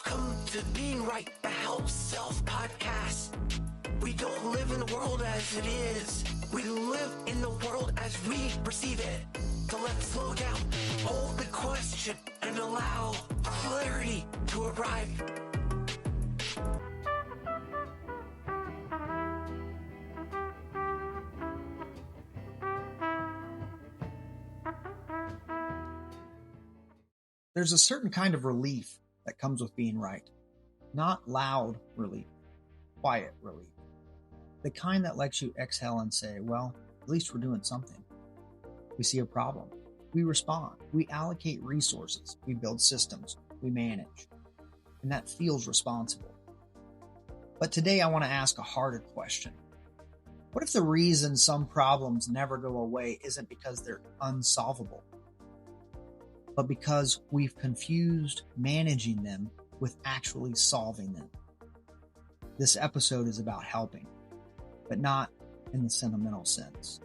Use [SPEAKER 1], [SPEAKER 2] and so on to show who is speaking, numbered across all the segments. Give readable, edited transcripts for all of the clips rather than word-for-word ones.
[SPEAKER 1] Welcome to Being Right, the Help Self podcast. We don't live in the world as it is. We live in the world as we perceive it. So let's slow down, hold the question, and allow clarity to arrive.
[SPEAKER 2] There's a certain kind of relief that comes with being right. Not loud relief, quiet relief. The kind that lets you exhale and say, well, at least we're doing something. We see a problem. We respond. We allocate resources. We build systems. We manage. And that feels responsible. But today I want to ask a harder question. What if the reason some problems never go away isn't because they're unsolvable, but because we've confused managing them with actually solving them? This episode is about helping, but not in the sentimental sense.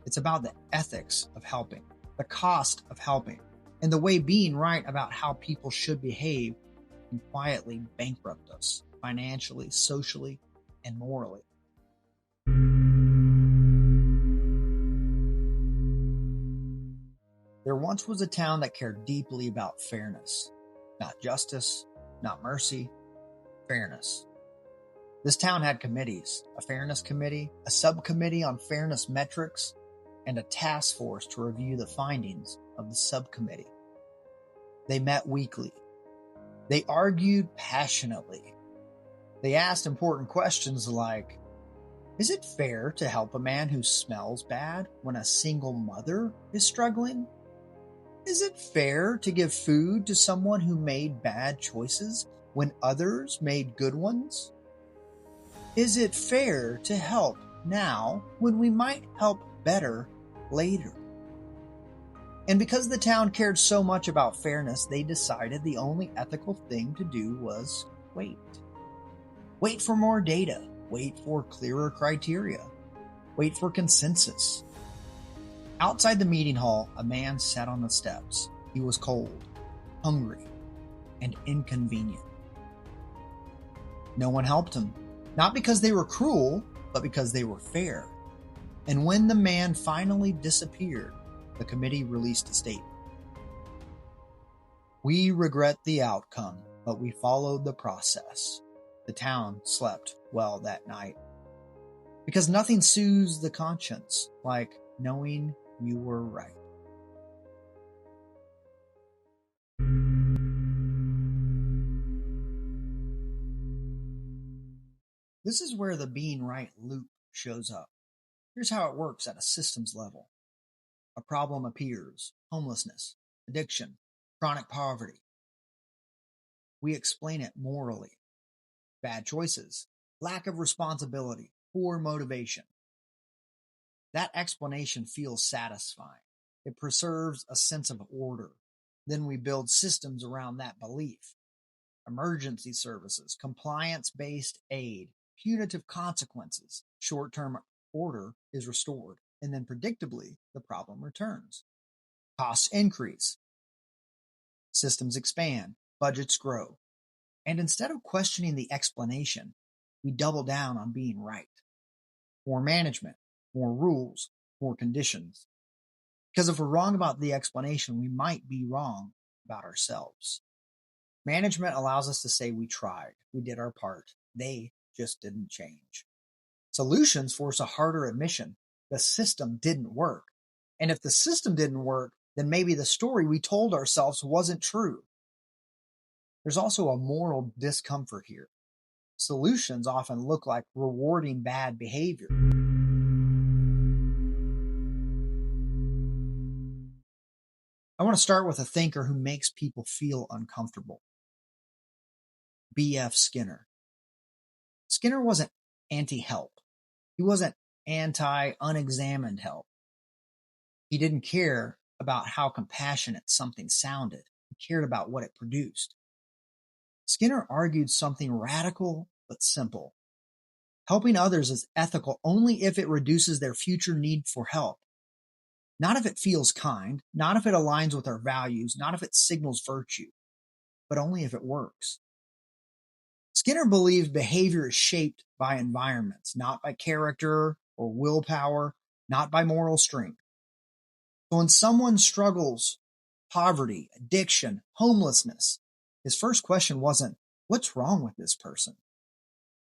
[SPEAKER 2] It's about the ethics of helping, the cost of helping, and the way being right about how people should behave can quietly bankrupt us financially, socially, and morally. There once was a town that cared deeply about fairness. Not justice, not mercy, fairness. This town had committees, a fairness committee, a subcommittee on fairness metrics, and a task force to review the findings of the subcommittee. They met weekly. They argued passionately. They asked important questions like, is it fair to help a man who smells bad when a single mother is struggling? Is it fair to give food to someone who made bad choices when others made good ones? Is it fair to help now when we might help better later? And because the town cared so much about fairness, they decided the only ethical thing to do was wait. Wait for more data. Wait for clearer criteria. Wait for consensus. Outside the meeting hall, a man sat on the steps. He was cold, hungry, and inconvenient. No one helped him, not because they were cruel, but because they were fair. And when the man finally disappeared, the committee released a statement. We regret the outcome, but we followed the process. The town slept well that night. Because nothing soothes the conscience like knowing you were right. This is where the being right loop shows up. Here's how it works at a systems level. A problem appears: homelessness, addiction, chronic poverty. We explain it morally. Bad choices, lack of responsibility, poor motivation. That explanation feels satisfying. It preserves a sense of order. Then we build systems around that belief. Emergency services, compliance-based aid, punitive consequences. Short-term order is restored, and then predictably, the problem returns. Costs increase. Systems expand. Budgets grow. And instead of questioning the explanation, we double down on being right. More management, more rules, more conditions. Because if we're wrong about the explanation, we might be wrong about ourselves. Management allows us to say we tried, we did our part, they just didn't change. Solutions force a harder admission: the system didn't work. And if the system didn't work, then maybe the story we told ourselves wasn't true. There's also a moral discomfort here. Solutions often look like rewarding bad behavior. I want to start with a thinker who makes people feel uncomfortable. B.F. Skinner. Skinner wasn't anti-help. He wasn't anti-unexamined help. He didn't care about how compassionate something sounded. He cared about what it produced. Skinner argued something radical but simple. Helping others is ethical only if it reduces their future need for help. Not if it feels kind, not if it aligns with our values, not if it signals virtue, but only if it works. Skinner believed behavior is shaped by environments, not by character or willpower, not by moral strength. So when someone struggles, poverty, addiction, homelessness, his first question wasn't, what's wrong with this person?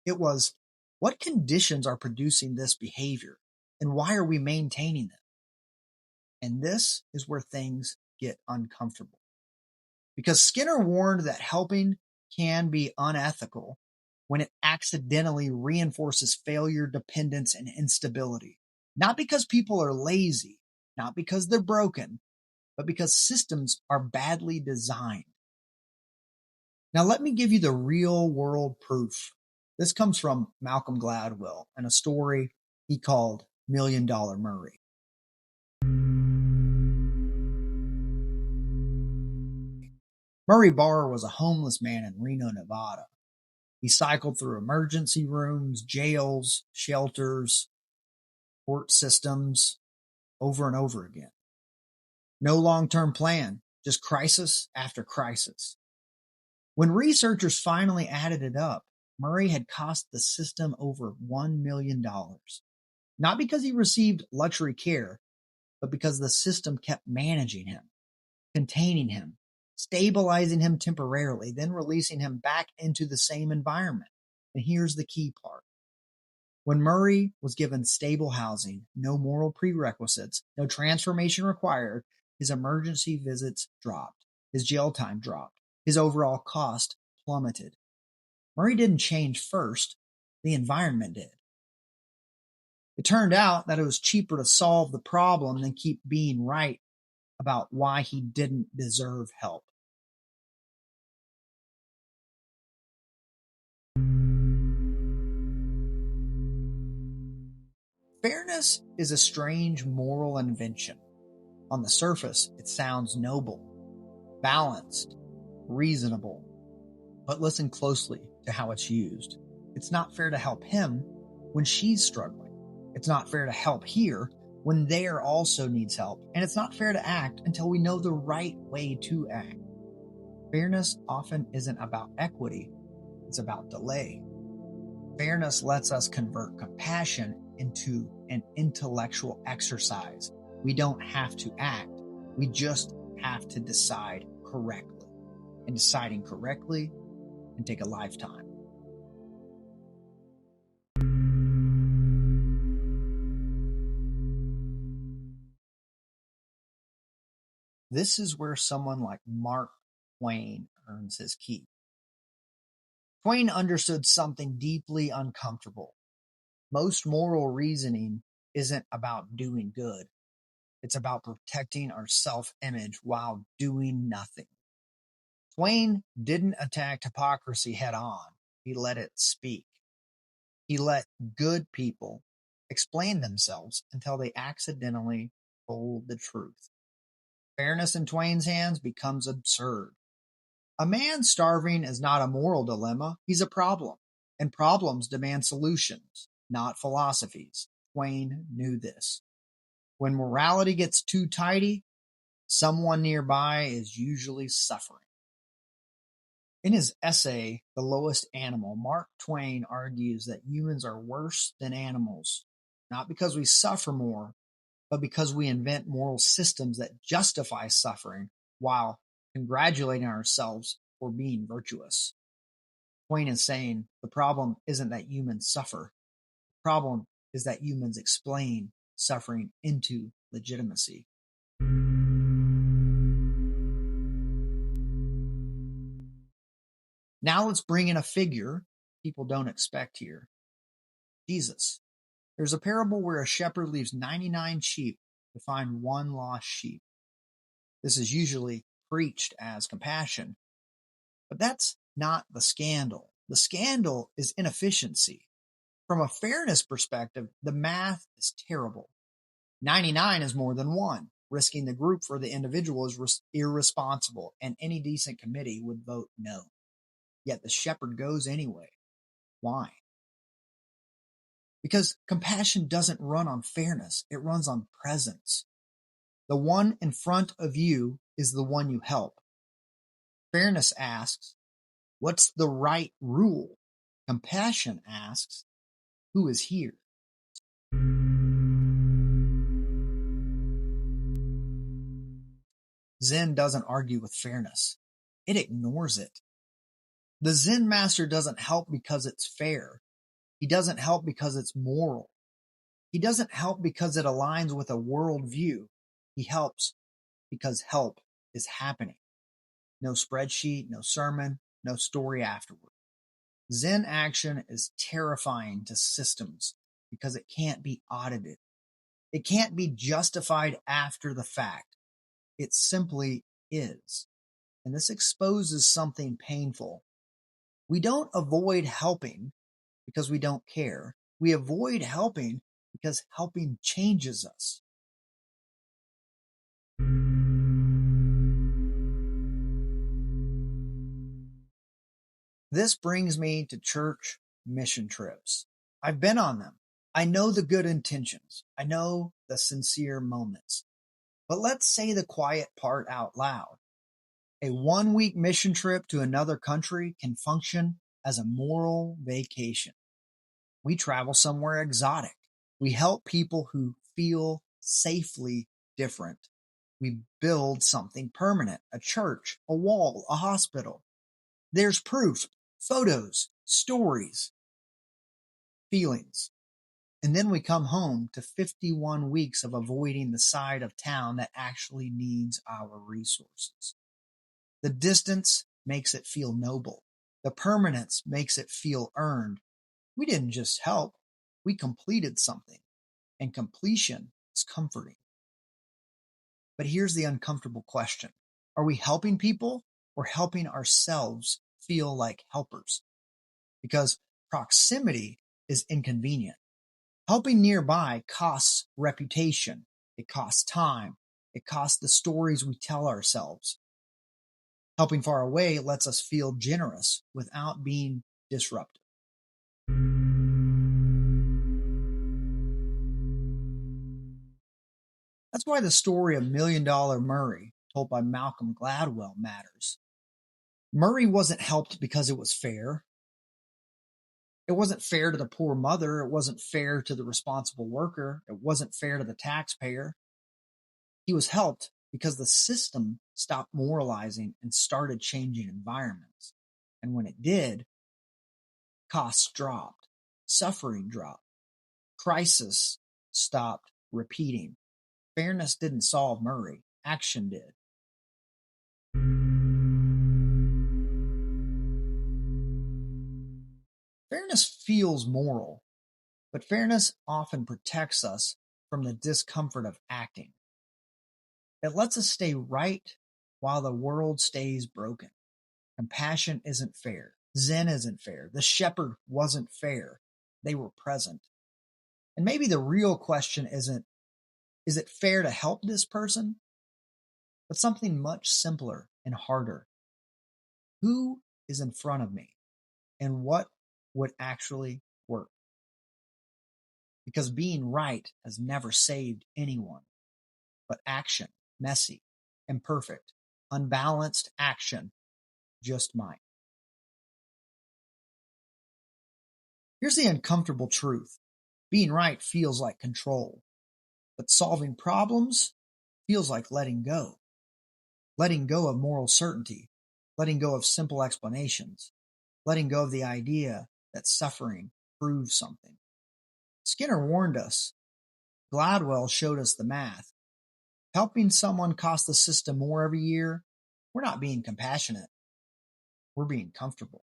[SPEAKER 2] It was, what conditions are producing this behavior, and why are we maintaining them? And this is where things get uncomfortable. Because Skinner warned that helping can be unethical when it accidentally reinforces failure, dependence, and instability. Not because people are lazy, not because they're broken, but because systems are badly designed. Now, let me give you the real world proof. This comes from Malcolm Gladwell and a story he called $1 Million Murray. Murray Barr was a homeless man in Reno, Nevada. He cycled through emergency rooms, jails, shelters, court systems over and over again. No long-term plan, just crisis after crisis. When researchers finally added it up, Murray had cost the system over $1 million. Not because he received luxury care, but because the system kept managing him, containing him, stabilizing him temporarily, then releasing him back into the same environment. And here's the key part. When Murray was given stable housing, no moral prerequisites, no transformation required, his emergency visits dropped, his jail time dropped, his overall cost plummeted. Murray didn't change first, the environment did. It turned out that it was cheaper to solve the problem than keep being right about why he didn't deserve help. Fairness is a strange moral invention. On the surface, it sounds noble, balanced, reasonable. But listen closely to how it's used. It's not fair to help him when she's struggling. It's not fair to help here when there also needs help. And it's not fair to act until we know the right way to act. Fairness often isn't about equity. It's about delay. Fairness lets us convert compassion into an intellectual exercise. We don't have to act. We just have to decide correctly. And deciding correctly can take a lifetime. This is where someone like Mark Twain earns his keep. Twain understood something deeply uncomfortable. Most moral reasoning isn't about doing good. It's about protecting our self-image while doing nothing. Twain didn't attack hypocrisy head on. He let it speak. He let good people explain themselves until they accidentally told the truth. Fairness in Twain's hands becomes absurd. A man starving is not a moral dilemma, he's a problem. And problems demand solutions, not philosophies. Twain knew this. When morality gets too tidy, someone nearby is usually suffering. In his essay, The Lowest Animal, Mark Twain argues that humans are worse than animals, not because we suffer more, but because we invent moral systems that justify suffering while congratulating ourselves for being virtuous. Twain is saying the problem isn't that humans suffer. The problem is that humans explain suffering into legitimacy. Now let's bring in a figure people don't expect here. Jesus. There's a parable where a shepherd leaves 99 sheep to find one lost sheep. This is usually preached as compassion, but that's not the scandal. The scandal is inefficiency. From a fairness perspective, the math is terrible. 99 is more than one. Risking the group for the individual is irresponsible, and any decent committee would vote no. Yet the shepherd goes anyway. Why? Because compassion doesn't run on fairness, it runs on presence. The one in front of you is the one you help. Fairness asks, what's the right rule? Compassion asks, who is here? Zen doesn't argue with fairness. It ignores it. The Zen master doesn't help because it's fair. He doesn't help because it's moral. He doesn't help because it aligns with a worldview. He helps because help is happening. No spreadsheet, no sermon, no story afterward. Zen action is terrifying to systems because it can't be audited. It can't be justified after the fact. It simply is. And this exposes something painful. We don't avoid helping because we don't care. We avoid helping because helping changes us. This brings me to church mission trips. I've been on them. I know the good intentions. I know the sincere moments. But let's say the quiet part out loud. A 1-week mission trip to another country can function as a moral vacation. We travel somewhere exotic. We help people who feel safely different. We build something permanent, a church, a wall, a hospital. There's proof, photos, stories, feelings. And then we come home to 51 weeks of avoiding the side of town that actually needs our resources. The distance makes it feel noble. The permanence makes it feel earned. We didn't just help, we completed something. And completion is comforting. But here's the uncomfortable question. Are we helping people or helping ourselves feel like helpers? Because proximity is inconvenient. Helping nearby costs reputation. It costs time. It costs the stories we tell ourselves. Helping far away lets us feel generous without being disruptive. That's why the story of $1 Million Murray, told by Malcolm Gladwell, matters. Murray wasn't helped because it was fair. It wasn't fair to the poor mother. It wasn't fair to the responsible worker. It wasn't fair to the taxpayer. He was helped because the system stopped moralizing and started changing environments. And when it did, costs dropped, suffering dropped, crisis stopped repeating. Fairness didn't solve Murray, action did. Fairness feels moral, but fairness often protects us from the discomfort of acting. It lets us stay right while the world stays broken. Compassion isn't fair. Zen isn't fair. The shepherd wasn't fair. They were present. And maybe the real question isn't, is it fair to help this person? But something much simpler and harder. Who is in front of me? And what would actually work? Because being right has never saved anyone. But action, messy, imperfect, unbalanced action, just might. Here's the uncomfortable truth. Being right feels like control. But solving problems feels like letting go. Letting go of moral certainty. Letting go of simple explanations. Letting go of the idea that suffering proves something. Skinner warned us. Gladwell showed us the math. Helping someone costs the system more every year. We're not being compassionate. We're being comfortable.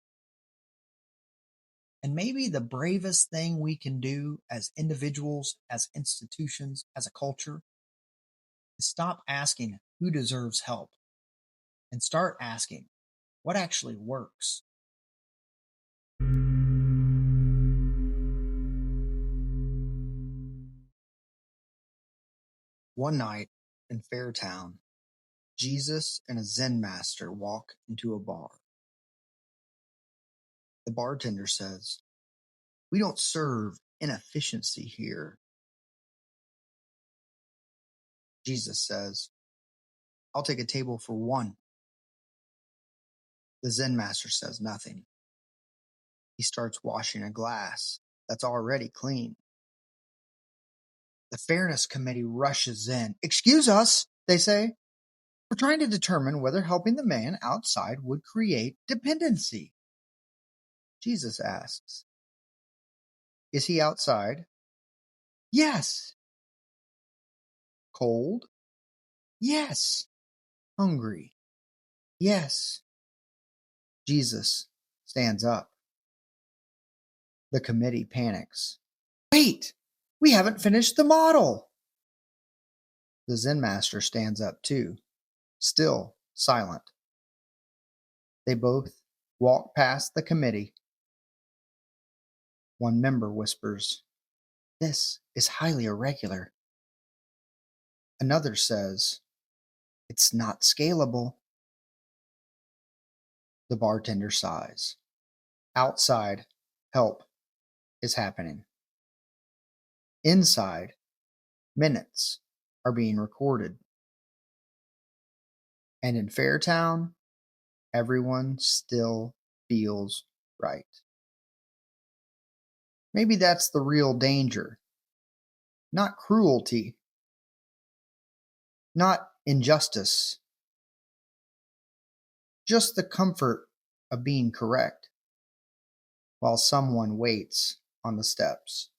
[SPEAKER 2] And maybe the bravest thing we can do as individuals, as institutions, as a culture, is stop asking who deserves help and start asking what actually works. One night in Fairtown, Jesus and a Zen master walk into a bar. The bartender says, "We don't serve inefficiency here." Jesus says, "I'll take a table for one." The Zen master says nothing. He starts washing a glass that's already clean. The Fairness Committee rushes in. "Excuse us," they say. "We're trying to determine whether helping the man outside would create dependency." Jesus asks, "Is he outside?" "Yes." "Cold?" "Yes." "Hungry?" "Yes." Jesus stands up. The committee panics. "Wait! We haven't finished the model!" The Zen master stands up too, still silent. They both walk past the committee. One member whispers, "This is highly irregular." Another says, "It's not scalable." The bartender sighs. Outside, help is happening. Inside, minutes are being recorded. And in Fairtown, everyone still feels right. Maybe that's the real danger. Not cruelty, not injustice, just the comfort of being correct while someone waits on the steps.